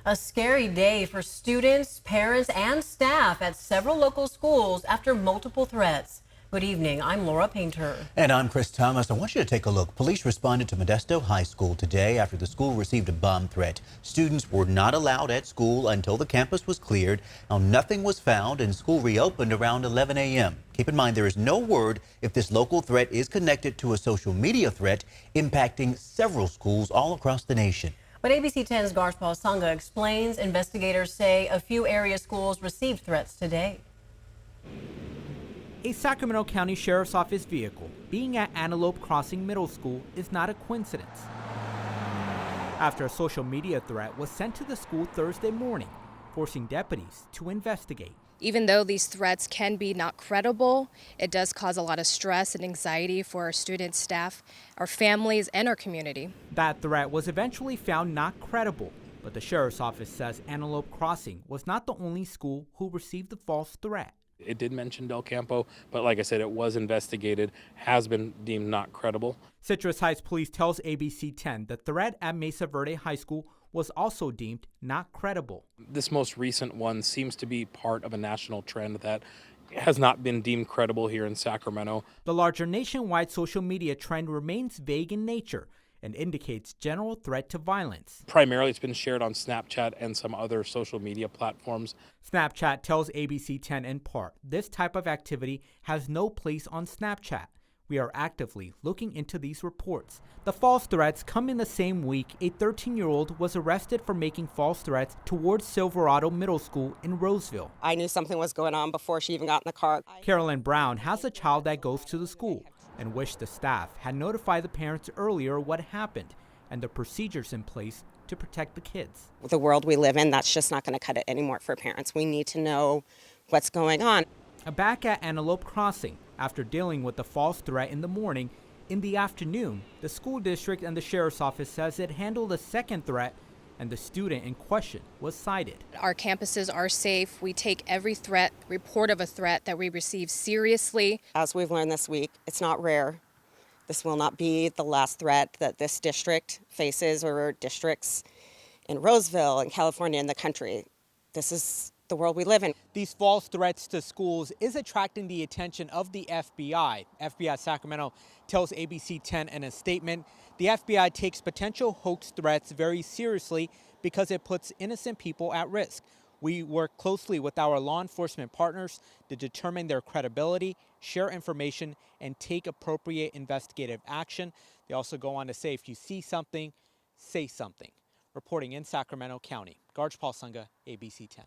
A scary day for students, parents, and staff at several local schools after multiple threats. Good evening, I'm Laura Painter. And I'm Chris Thomas. I want you to take a look. Police responded to Modesto High School today after the school received a bomb threat. Students were not allowed at school until the campus was cleared. Now, nothing was found and school reopened around 11 a.m. Keep in mind, there is no word if this local threat is connected to a social media threat impacting several schools all across the nation. But ABC 10's Garshpal Sangha explains investigators say a few area schools received threats today. A Sacramento County Sheriff's Office vehicle being at Antelope Crossing Middle School is not a coincidence. After a social media threat was sent to the school Thursday morning, forcing deputies to investigate. Even though these threats can be not credible, it does cause a lot of stress and anxiety for our students, staff, our families, and our community. That threat was eventually found not credible, but the Sheriff's Office says Antelope Crossing was not the only school who received the false threat. It did mention Del Campo, but like I said, it was investigated, has been deemed not credible. Citrus Heights Police tells ABC 10 the threat at Mesa Verde High School was also deemed not credible. This most recent one seems to be part of a national trend that has not been deemed credible here in Sacramento. The larger nationwide social media trend remains vague in nature and indicates general threat to violence. Primarily, it's been shared on Snapchat and some other social media platforms. Snapchat tells ABC 10 in part, this type of activity has no place on Snapchat. We are actively looking into these reports. The false threats come in the same week a 13-year-old was arrested for making false threats towards Silverado Middle School in Roseville. I knew something was going on before she even got in the car. Carolyn Brown has a child that goes to the school and wished the staff had notified the parents earlier what happened and the procedures in place to protect the kids. With the world we live in, that's just not going to cut it anymore for parents. We need to know what's going on. Back at Antelope Crossing, after dealing with the false threat in the morning, in the afternoon, the school district and the sheriff's office says it handled a second threat and the student in question was cited. Our campuses are safe. We take every report of a threat that we receive seriously. As we've learned this week, it's not rare. This will not be the last threat that this district faces or districts in Roseville and California and the country. This is the world we live in. These false threats to schools is attracting the attention of the FBI. FBI Sacramento tells ABC 10 in a statement, the FBI takes potential hoax threats very seriously because it puts innocent people at risk. We work closely with our law enforcement partners to determine their credibility, share information, and take appropriate investigative action. They also go on to say, if you see something, say something. Reporting in Sacramento County, Garshpal Sangha, ABC 10.